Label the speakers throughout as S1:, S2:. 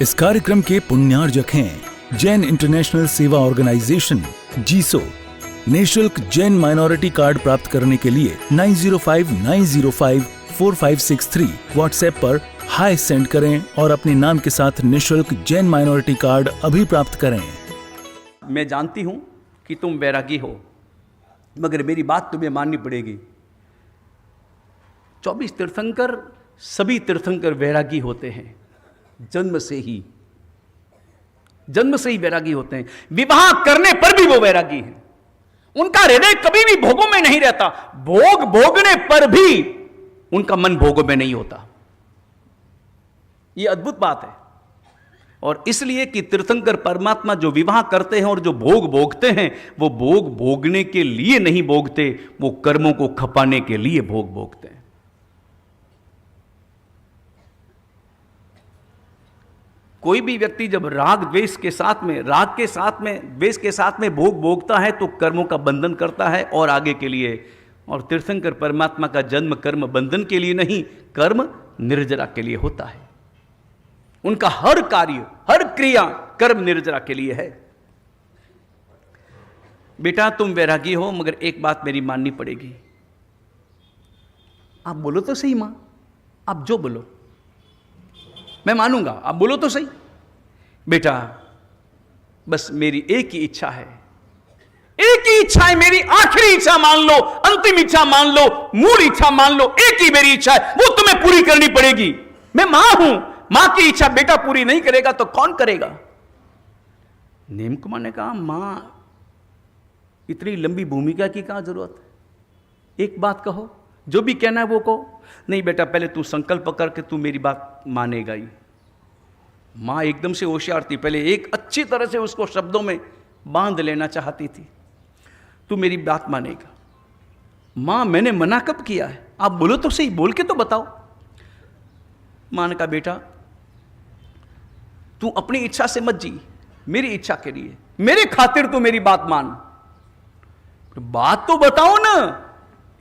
S1: इस कार्यक्रम के पुण्यार्जक हैं जैन इंटरनेशनल सेवा ऑर्गेनाइजेशन जीसो। निःशुल्क जैन माइनॉरिटी कार्ड प्राप्त करने के लिए 9059054563 व्हाट्सएप पर हाय सेंड करें और अपने नाम के साथ निःशुल्क जैन माइनॉरिटी कार्ड अभी प्राप्त करें।
S2: मैं जानती हूं कि तुम वैरागी हो, मगर मेरी बात तुम्हें माननी पड़ेगी। 24 तीर्थंकर, सभी तीर्थंकर वैरागी होते हैं। जन्म से ही वैरागी होते हैं। विवाह करने पर भी वो वैरागी हैं। उनका हृदय कभी भी भोगों में नहीं रहता। भोग भोगने पर भी उनका मन भोगों में नहीं होता। यह अद्भुत बात है। और इसलिए कि तीर्थंकर परमात्मा जो विवाह करते हैं और जो भोग भोगते हैं, वो भोग भोगने के लिए नहीं भोगते, वो कर्मों को खपाने के लिए भोग भोगते हैं। कोई भी व्यक्ति जब राग के साथ में द्वेष के साथ में भोग भोगता है तो कर्मों का बंधन करता है और आगे के लिए। और तीर्थंकर परमात्मा का जन्म कर्म बंधन के लिए नहीं, कर्म निर्जरा के लिए होता है। उनका हर कार्य, हर क्रिया कर्म निर्जरा के लिए है। बेटा तुम वैरागी हो, मगर एक बात मेरी माननी पड़ेगी। आप बोलो तो सही मां, आप जो बोलो मैं मानूंगा, आप बोलो तो सही। बेटा बस मेरी एक ही इच्छा है, एक ही इच्छा है, मेरी आखिरी इच्छा मान लो, अंतिम इच्छा मान लो, मूल इच्छा मान लो, एक ही मेरी इच्छा है, वो तुम्हें पूरी करनी पड़ेगी। मैं मां हूं, मां की इच्छा बेटा पूरी नहीं करेगा तो कौन करेगा? नीम कुमार ने कहा, मां इतनी लंबी भूमिका की क्या जरूरत है? एक बात कहो, जो भी कहना है वो कहो। नहीं बेटा पहले तू संकल्प करके तू मेरी बात मानेगा ही। मां एकदम से होशियार थी, पहले एक अच्छी तरह से उसको शब्दों में बांध लेना चाहती थी। तू मेरी बात मानेगा। मां मैंने मना कब किया है? आप बोलो तो सही, बोल के तो बताओ। मां ने कहा, बेटा तू अपनी इच्छा से मत जी, मेरी इच्छा के लिए, मेरे खातिर तू मेरी बात मान। बात तो बताओ ना,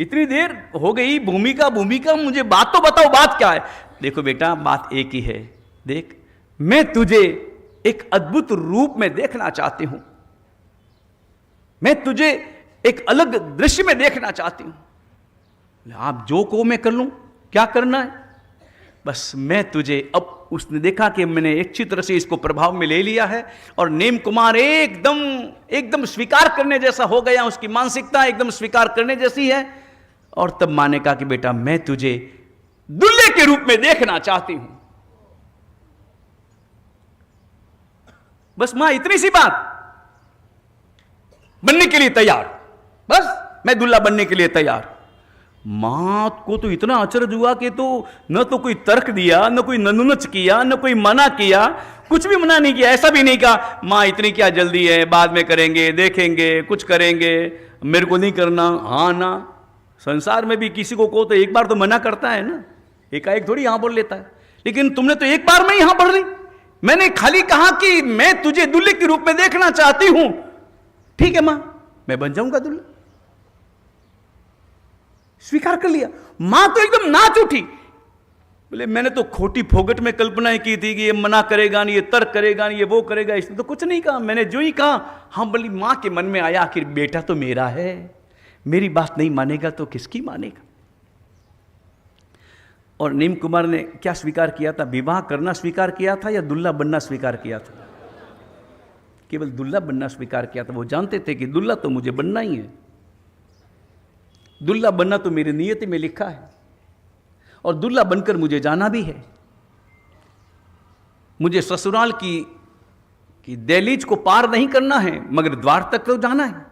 S2: इतनी देर हो गई, भूमिका मुझे बात तो बताओ, बात क्या है? देखो बेटा बात एक ही है। देख मैं तुझे एक अद्भुत रूप में देखना चाहती हूं, मैं तुझे एक अलग दृश्य में देखना चाहती हूं। आप जो कहो मैं कर लूं, क्या करना है? बस मैं तुझे, अब उसने देखा कि मैंने अच्छी तरह से इसको प्रभाव में ले लिया है और नीम कुमार एकदम स्वीकार करने जैसा हो गया, उसकी मानसिकता एकदम स्वीकार करने जैसी है। और तब मां ने कहा कि बेटा मैं तुझे दुल्हे के रूप में देखना चाहती हूं। बस मां इतनी सी बात, बनने के लिए तैयार, बस मैं दुल्हा बनने के लिए तैयार। मां को तो इतना आश्चर्य हुआ कि तो न तो कोई तर्क दिया, न कोई ननुनच किया, न कोई मना किया, कुछ भी मना नहीं किया। ऐसा भी नहीं कहा मां इतनी क्या जल्दी है, बाद में करेंगे, देखेंगे, कुछ करेंगे, मेरे को नहीं करना। हाँ ना, संसार में भी किसी को तो एक बार तो मना करता है ना, एकाएक थोड़ी यहां बोल लेता है। लेकिन तुमने तो एक बार में यहां बोल रही। मैंने खाली कहा कि मैं तुझे दुल्हे के रूप में देखना चाहती हूं। ठीक है मां, मैं बन जाऊंगा दुल्हा। स्वीकार कर लिया। मां तो एकदम नाच उठी, बोले मैंने तो खोटी फोगट में कल्पनाएं की थी कि ये मना करेगा नहीं, ये तर्क करेगा नहीं, ये वो करेगा। इसने तो कुछ नहीं कहा, मैंने जो ही कहा हाँ बोली। मां के मन में आया आखिर बेटा तो मेरा है, मेरी बात नहीं मानेगा तो किसकी मानेगा? और नीम कुमार ने क्या स्वीकार किया था? विवाह करना स्वीकार किया था या दुल्हा बनना स्वीकार किया था? केवल दुल्हा बनना स्वीकार किया था। वो जानते थे कि दुल्हा तो मुझे बनना ही है, दुल्हा बनना तो मेरी नियति में लिखा है और दुल्हा बनकर मुझे जाना भी है। मुझे ससुराल की दहलीज को पार नहीं करना है, मगर द्वार तक तो जाना है,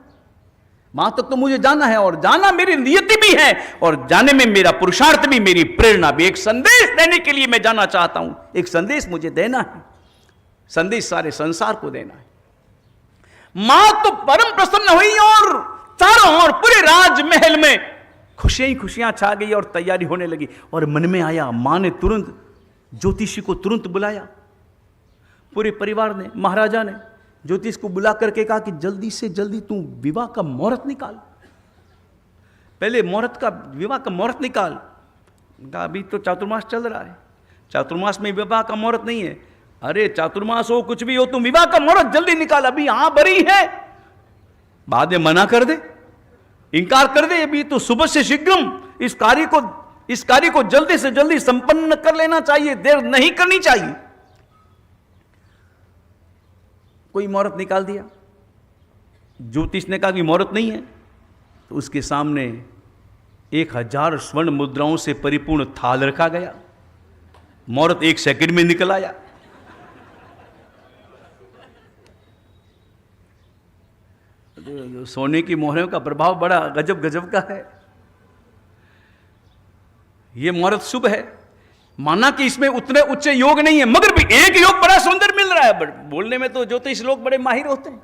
S2: मां तक तो मुझे जाना है। और जाना मेरी नियति भी है और जाने में मेरा पुरुषार्थ भी, मेरी प्रेरणा भी। एक संदेश देने के लिए मैं जाना चाहता हूं, एक संदेश मुझे देना है, संदेश सारे संसार को देना है। मां तो परम प्रसन्न हुई और चारों ओर पूरे राजमहल में खुशियां ही खुशियां छा गई और तैयारी होने लगी। और मन में आया, मां ने तुरंत ज्योतिषी को तुरंत बुलाया। पूरे परिवार ने, महाराजा ने ज्योतिष को बुला करके कहा कि जल्दी से जल्दी तू विवाह का मुहूर्त निकाल, पहले विवाह का मुहूर्त निकाल। अभी तो चातुर्मास चल रहा है, चातुर्मास में विवाह का मुहूर्त नहीं है। अरे चातुर्मास हो कुछ भी हो, तुम विवाह का मुहूर्त जल्दी निकाल, अभी यहां बरी है। बाद में मना कर दे, इंकार कर दे, अभी तो सुबह से शीघ्रम इस कार्य को जल्दी से जल्दी संपन्न कर लेना चाहिए, देर नहीं करनी चाहिए। कोई मुहूर्त निकाल दिया, ज्योतिष ने कहा कि मुहूर्त नहीं है, तो उसके सामने 1000 स्वर्ण मुद्राओं से परिपूर्ण थाल रखा गया, मुहूर्त 1 सेकंड में निकल आया। सोने की मोहरों का प्रभाव बड़ा गजब गजब का है। यह मुहूर्त शुभ है, माना कि इसमें उतने उच्च योग नहीं है, मगर भी एक योग बड़ा सुंदर मिल रहा है। बोलने में तो ज्योतिष लोग बड़े माहिर होते हैं।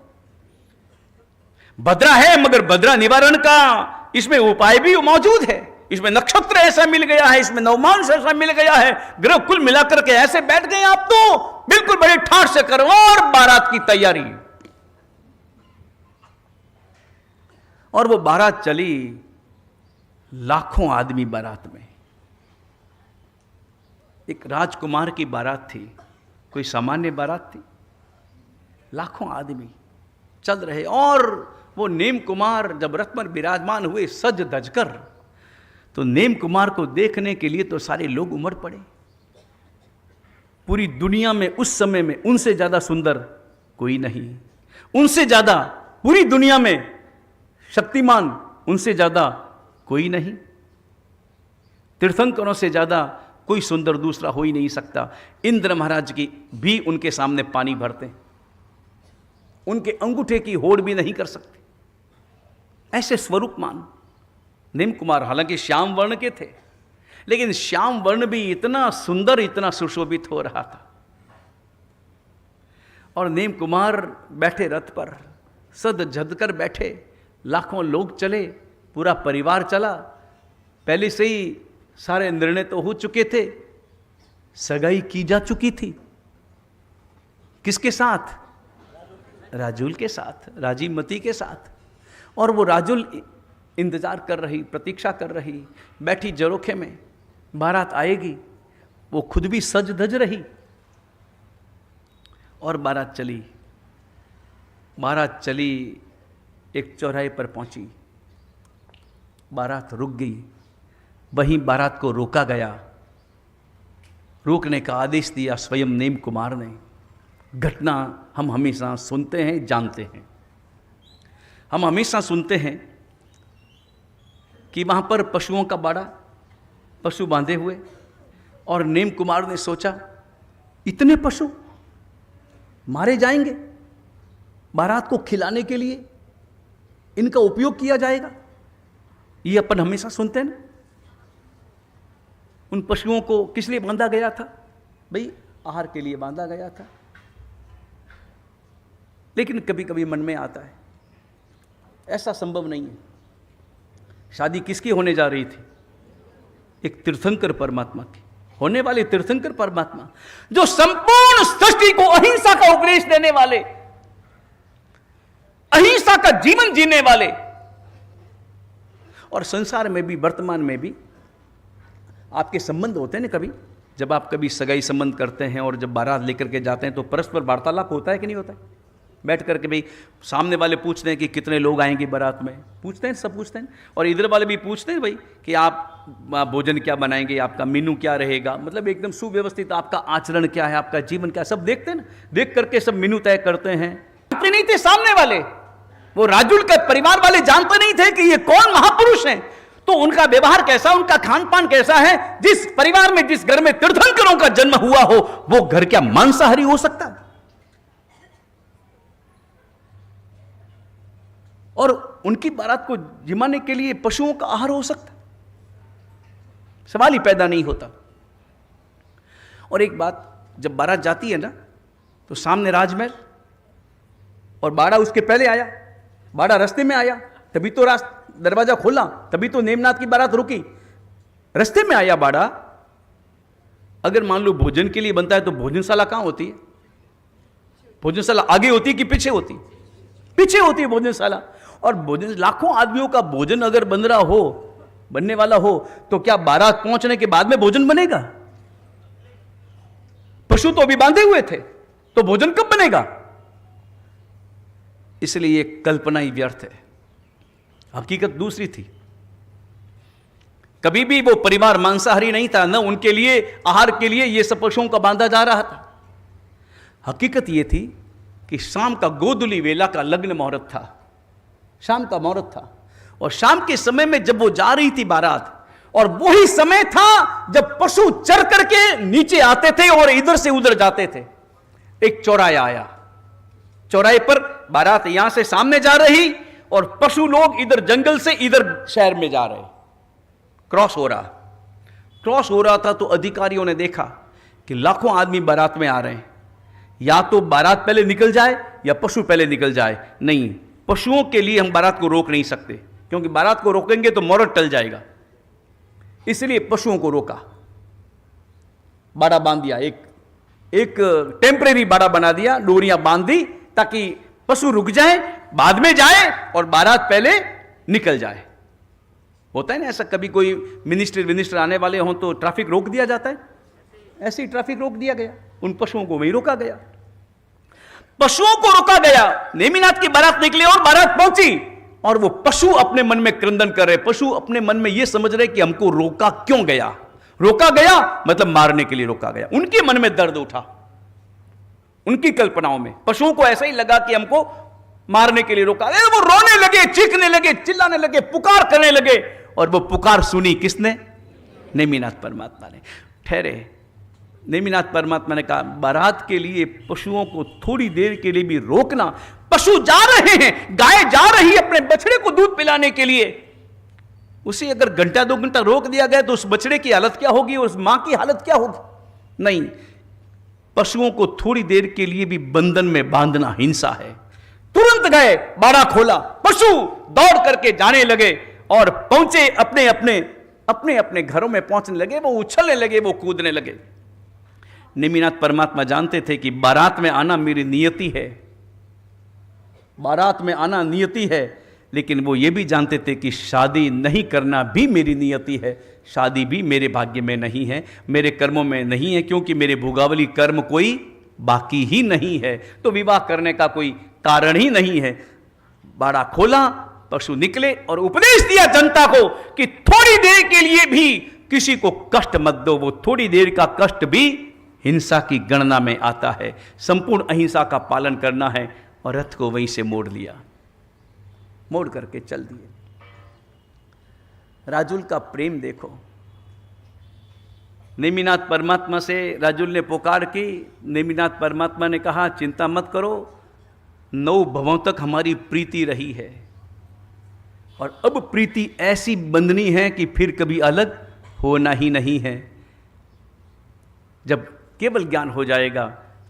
S2: भद्रा है, मगर भद्रा निवारण का इसमें उपाय भी मौजूद है। इसमें नक्षत्र ऐसा मिल गया है, इसमें नवमांश ऐसा मिल गया है, ग्रह कुल मिलाकर के ऐसे बैठ गए आप तो बिल्कुल बड़े ठाठ से करो और बारात की तैयारी। और वो बारात चली, लाखों आदमी बारात में। एक राजकुमार की बारात थी, कोई सामान्य बारात थी, लाखों आदमी चल रहे। और वो नेम कुमार जब रथ पर विराजमान हुए सज धज कर, तो नेम कुमार को देखने के लिए तो सारे लोग उमड़ पड़े। पूरी दुनिया में उस समय में उनसे ज्यादा सुंदर कोई नहीं, उनसे ज्यादा पूरी दुनिया में शक्तिमान उनसे ज्यादा कोई नहीं, तीर्थंकरों से ज्यादा कोई सुंदर दूसरा हो ही नहीं सकता। इंद्र महाराज की भी उनके सामने पानी भरते, उनके अंगूठे की होड़ भी नहीं कर सकते, ऐसे स्वरूपमान नेम कुमार। हालांकि श्याम वर्ण के थे, लेकिन श्याम वर्ण भी इतना सुंदर, इतना सुशोभित हो रहा था। और नेम कुमार बैठे रथ पर, सद झद कर बैठे, लाखों लोग चले, पूरा परिवार चला। पहले से ही सारे निर्णय तो हो चुके थे, सगाई की जा चुकी थी। किसके साथ? राजुल के साथ, राजीमती के साथ। और वो राजुल इंतजार कर रही, प्रतीक्षा कर रही, बैठी जरोखे में, बारात आएगी। वो खुद भी सज धज रही और बारात चली। बारात चली, एक चौराहे पर पहुंची, बारात रुक गई। वहीं बारात को रोका गया, रोकने का आदेश दिया स्वयं नेम कुमार ने। घटना हम हमेशा सुनते हैं, जानते हैं। हम हमेशा सुनते हैं कि वहां पर पशुओं का बाड़ा, पशु बांधे हुए, और नेम कुमार ने सोचा इतने पशु मारे जाएंगे, बारात को खिलाने के लिए इनका उपयोग किया जाएगा। ये अपन हमेशा सुनते हैं ना। उन पशुओं को किस लिए बांधा गया था? भाई आहार के लिए बांधा गया था। लेकिन कभी कभी मन में आता है ऐसा संभव नहीं है। शादी किसकी होने जा रही थी? एक तीर्थंकर परमात्मा की, होने वाले तीर्थंकर परमात्मा, जो संपूर्ण सृष्टि को अहिंसा का उपदेश देने वाले, अहिंसा का जीवन जीने वाले, और संसार में भी, वर्तमान में भी आपके संबंध होते हैं ना। कभी जब आप कभी सगाई संबंध करते हैं और जब बारात लेकर के जाते हैं तो परस्पर वार्तालाप होता है कि नहीं होता है? बैठ करके भाई सामने वाले पूछते हैं कि कितने लोग आएंगे बारात में, पूछते हैं, सब पूछते हैं। और इधर वाले भी पूछते हैं भाई कि आप भोजन क्या बनाएंगे, आपका मेनू क्या रहेगा, मतलब एकदम सुव्यवस्थित, आपका आचरण क्या है, आपका जीवन क्या, सब देखते हैं ना। देख करके सब मेनू तय करते हैं। जानते नहीं थे सामने वाले, वो राजुल के परिवार वाले जानते नहीं थे कि ये कौन महापुरुष हैं। तो उनका व्यवहार कैसा, उनका खान पान कैसा है। जिस परिवार में, जिस घर में तीर्थंकरों का जन्म हुआ हो, वो घर क्या मांसाहारी हो सकता है? और उनकी बारात को जिमाने के लिए पशुओं का आहार हो सकता? सवाल ही पैदा नहीं होता। और एक बात, जब बारात जाती है ना, तो सामने राजमहल और बाड़ा उसके पहले आया, बाड़ा रास्ते में आया, तभी तो दरवाजा खोला, तभी तो नेमनाथ की बारात रुकी। रास्ते में आया बाड़ा। अगर मान लो भोजन के लिए बनता है तो भोजनशाला कहां होती है? भोजनशाला आगे होती है कि पीछे होती? पीछे होती है भोजनशाला। और भोजन, लाखों आदमियों का भोजन अगर बन रहा हो, बनने वाला हो, तो क्या बारात पहुंचने के बाद में भोजन बनेगा? पशु तो अभी बांधे हुए थे, तो भोजन कब बनेगा? इसलिए ये कल्पना ही व्यर्थ है। हकीकत दूसरी थी। कभी भी वो परिवार मांसाहारी नहीं था, न उनके लिए आहार के लिए ये सब पशुओं का बांधा जा रहा था। हकीकत ये थी कि शाम का गोधूली वेला का लग्न मुहूर्त था, शाम का मुहूर्त था, और शाम के समय में जब वो जा रही थी बारात, और वही समय था जब पशु चर करके नीचे आते थे और इधर से उधर जाते थे। एक चौराहा आया, चौराहे पर बारात यहां से सामने जा रही और पशु लोग इधर जंगल से इधर शहर में जा रहे, क्रॉस हो रहा था। तो अधिकारियों ने देखा कि लाखों आदमी बारात में आ रहे हैं, या तो बारात पहले निकल जाए या पशु पहले निकल जाए। नहीं, पशुओं के लिए हम बारात को रोक नहीं सकते, क्योंकि बारात को रोकेंगे तो मुहूर्त टल जाएगा। इसलिए पशुओं को रोका, बाड़ा बांध दिया, एक टेम्परेरी बाड़ा बना दिया, डोरियां बांध दी ताकि पशु रुक जाए, बाद में जाए और बारात पहले निकल जाए। होता है ना ऐसा, कभी कोई मिनिस्टर आने वाले हों तो ट्रैफिक रोक दिया जाता है, ऐसे ही ट्रैफिक रोक दिया गया, उन पशुओं को वहीं रोका गया। पशुओं को रोका गया, नेमिनाथ की बारात निकली और बारात पहुंची, और वो पशु अपने मन में क्रंदन कर रहे, पशु अपने मन में ये समझ रहे कि हमको रोका क्यों गया। रोका गया मतलब मारने के लिए रोका गया। उनके मन में दर्द उठा, उनकी कल्पनाओं में पशुओं को ऐसा ही लगा कि हमको मारने के लिए रोका गया। वो रोने लगे, चीखने लगे, चिल्लाने लगे, पुकार करने लगे, और वो पुकार सुनी किसने? नेमिनाथ परमात्मा ने। ठहरे, नेमिनाथ परमात्मा ने कहा, बारात के लिए पशुओं को थोड़ी देर के लिए भी रोकना। पशु जा रहे हैं, गाय जा रही है अपने बछड़े को दूध पिलाने के लिए, उसे अगर घंटा 2 घंटा रोक दिया गया तो उस बछड़े की हालत क्या होगी, उस मां की हालत क्या होगी? नहीं, पशुओं को थोड़ी देर के लिए भी बंधन में बांधना हिंसा है। तुरंत गए, बाड़ा खोला, पशु दौड़ करके जाने लगे और पहुंचे अपने अपने घरों में पहुंचने लगे। वो उछलने लगे, वो कूदने लगे। नेमिनाथ परमात्मा जानते थे कि बारात में आना मेरी नियति है, बारात में आना नियति है, लेकिन वो ये भी जानते थे कि शादी नहीं करना भी मेरी नियति है। शादी भी मेरे भाग्य में नहीं है, मेरे कर्मों में नहीं है, क्योंकि मेरे भोगावली कर्म कोई बाकी ही नहीं है, तो विवाह करने का कोई कारण ही नहीं है। बाड़ा खोला, पशु निकले और उपदेश दिया जनता को कि थोड़ी देर के लिए भी किसी को कष्ट मत दो। वो थोड़ी देर का कष्ट भी हिंसा की गणना में आता है। संपूर्ण अहिंसा का पालन करना है। और रथ को वहीं से मोड़ लिया, मोड़ करके चल दिए। राजुल का प्रेम देखो। नेमिनाथ परमात्मा से राजुल ने पुकार की। नेमिनाथ परमात्मा ने कहा, चिंता मत करो, 9 भवों तक हमारी प्रीति रही है, और अब प्रीति ऐसी बंधनी है कि फिर कभी अलग होना ही नहीं है। जब केवल ज्ञान हो जाएगा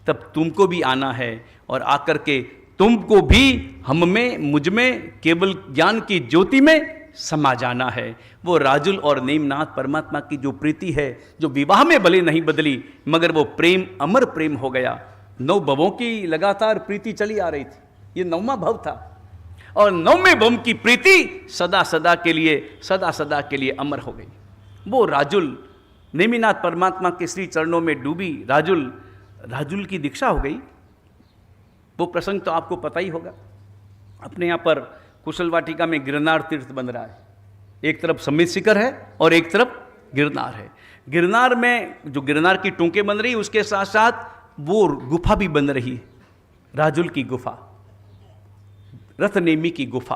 S2: तब तुमको भी आना है, और आकर के तुमको भी हम में, मुझ में, केवल ज्ञान की ज्योति में समा जाना है। वो राजुल और नेमिनाथ परमात्मा की जो प्रीति है, जो विवाह में भले नहीं बदली, मगर वो प्रेम अमर प्रेम हो गया। 9 भवों की लगातार प्रीति चली आ रही थी, ये 9वां भव था, और 9वें भव की प्रीति सदा सदा के लिए अमर हो गई। वो राजुल नेमिनाथ परमात्मा के श्री चरणों में डूबी। राजुल की दीक्षा हो गई। वो प्रसंग तो आपको पता ही होगा। अपने यहाँ पर कुशल वाटिका में गिरनार तीर्थ बन रहा है। एक तरफ समित शिखर है और एक तरफ गिरनार है। गिरनार में जो गिरनार की टूंकें बन रही, उसके साथ साथ वो गुफा भी बन रही है, राजुल की गुफा, रथनेमी की गुफा।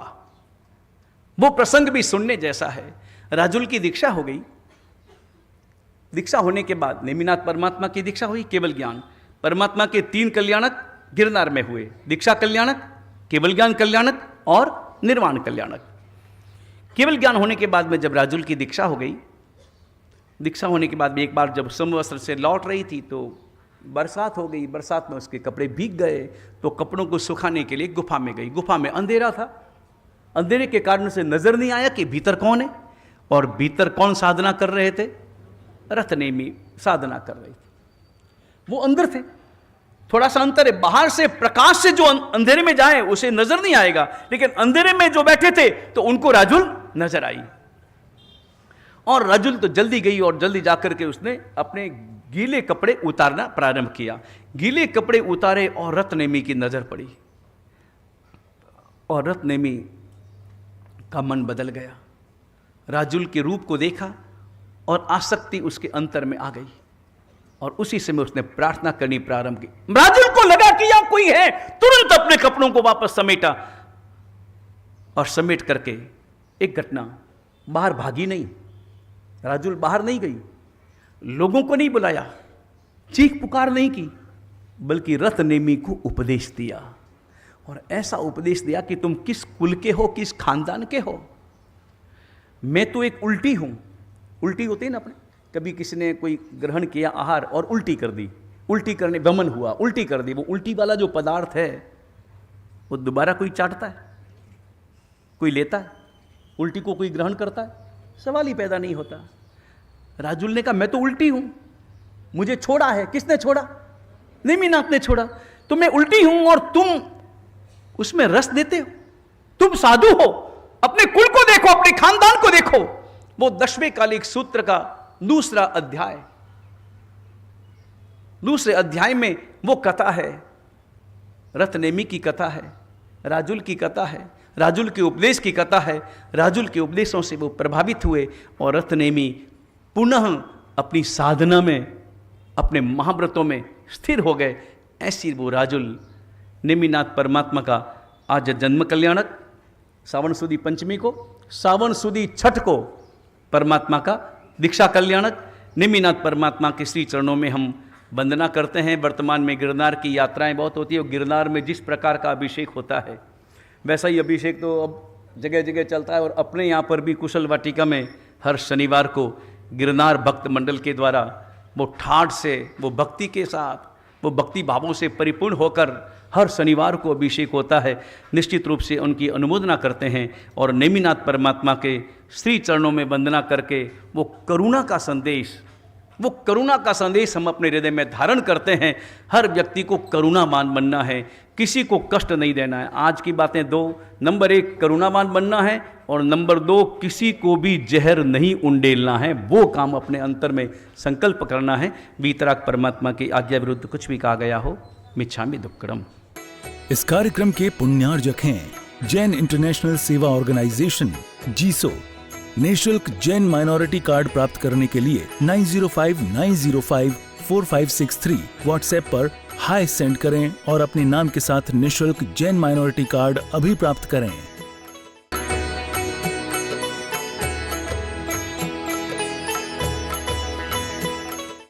S2: वो प्रसंग भी सुनने जैसा है। राजुल की दीक्षा हो गई। दीक्षा होने के बाद नेमिनाथ परमात्मा की दीक्षा हुई, केवल ज्ञान। परमात्मा के 3 कल्याणक गिरनार में हुए, दीक्षा कल्याणक, केवल ज्ञान कल्याणक और निर्वाण कल्याणक। केवल ज्ञान होने के बाद में जब राजुल की दीक्षा हो गई, दीक्षा होने के बाद में एक बार जब समवस्त्र से लौट रही थी तो बरसात हो गई। बरसात में उसके कपड़े भीग गए, तो कपड़ों को सुखाने के लिए गुफा में गई। गुफा में अंधेरा था, अंधेरे के कारण से नजर नहीं आया कि भीतर कौन है, और भीतर कौन साधना कर रहे थे? रथनेमी साधना कर रही थी। वो अंदर थे, थोड़ा सा अंतर है। बाहर से प्रकाश से जो अंधेरे में जाए उसे नजर नहीं आएगा, लेकिन अंधेरे में जो बैठे थे तो उनको राजुल नजर आई। और राजुल तो जल्दी गई और जल्दी जाकर के उसने अपने गीले कपड़े उतारना प्रारंभ किया। गीले कपड़े उतारे और रत्नेमी की नजर पड़ी और रत्नेमी का मन बदल गया। राजुल के रूप को देखा और आसक्ति उसके अंतर में आ गई और उसी समय उसने प्रार्थना करनी प्रारंभ की। राजुल को लगा कि यहां कोई है, तुरंत अपने कपड़ों को वापस समेटा और समेट करके एक घटना, बाहर भागी नहीं, राजुल बाहर नहीं गई, लोगों को नहीं बुलाया, चीख पुकार नहीं की, बल्कि रत्नेमी को उपदेश दिया और ऐसा उपदेश दिया कि तुम किस कुल के हो, किस खानदान के हो। मैं तो एक उल्टी हूं। उल्टी होती है ना अपने, कभी किसी ने कोई ग्रहण किया आहार और उल्टी कर दी, उल्टी करने वमन हुआ, उल्टी कर दी, वो उल्टी वाला जो पदार्थ है वो दोबारा कोई चाटता है, कोई लेता है, उल्टी को कोई ग्रहण करता है, सवाल ही पैदा नहीं होता। राजुल ने कहा मैं तो उल्टी हूं, मुझे छोड़ा है, किसने छोड़ा? नेमिनाथ ने छोड़ा। तो मैं उल्टी हूं और तुम उसमें रस देते हो, तुम साधु हो, अपने कुल को देखो, अपने खानदान को देखो। वो 10वें कालिक सूत्र का दूसरा अध्याय, दूसरे अध्याय में वो कथा है, रत्नेमी की कथा है, राजुल की कथा है, राजुल के उपदेश की कथा है। राजुल के उपदेशों से वो प्रभावित हुए और रत्नेमी पुनः अपनी साधना में, अपने महाव्रतों में स्थिर हो गए। ऐसी वो राजुल नेमिनाथ परमात्मा का आज जन्म कल्याणक, सावन सुदी पंचमी को, सावन सुदी छठ को परमात्मा का दीक्षा कल्याणक नेमिनाथ परमात्मा के श्री चरणों में हम वंदना करते हैं। वर्तमान में गिरनार की यात्राएं बहुत होती है और गिरनार में जिस प्रकार का अभिषेक होता है वैसा ही अभिषेक तो अब जगह जगह चलता है और अपने यहाँ पर भी कुशल वाटिका में हर शनिवार को गिरनार भक्त मंडल के द्वारा वो ठाठ से, वो भक्ति के साथ, वो भक्ति भावों से परिपूर्ण होकर हर शनिवार को अभिषेक होता है। निश्चित रूप से उनकी अनुमोदना करते हैं और नेमिनाथ परमात्मा के श्री चरणों में वंदना करके वो करुणा का संदेश, वो करुणा का संदेश हम अपने हृदय में धारण करते हैं। हर व्यक्ति को करुणावान बनना है, किसी को कष्ट नहीं देना है। आज की बातें दो, नंबर 1 करुणावान बनना है और नंबर 2 किसी को भी जहर नहीं उंडेलना है। वो काम अपने अंतर में संकल्प करना है। वीतराग परमात्मा की आज्ञा विरुद्ध कुछ भी कहा गया हो, मिच्छामि दुक्कडम।
S1: इस कार्यक्रम के पुण्यार्जक हैं जैन इंटरनेशनल सेवा ऑर्गेनाइजेशन जीसो। निःशुल्क जैन माइनॉरिटी कार्ड प्राप्त करने के लिए 9059054563 व्हाट्सएप पर हाय सेंड करें और अपने नाम के साथ निःशुल्क जैन माइनॉरिटी कार्ड अभी प्राप्त करें।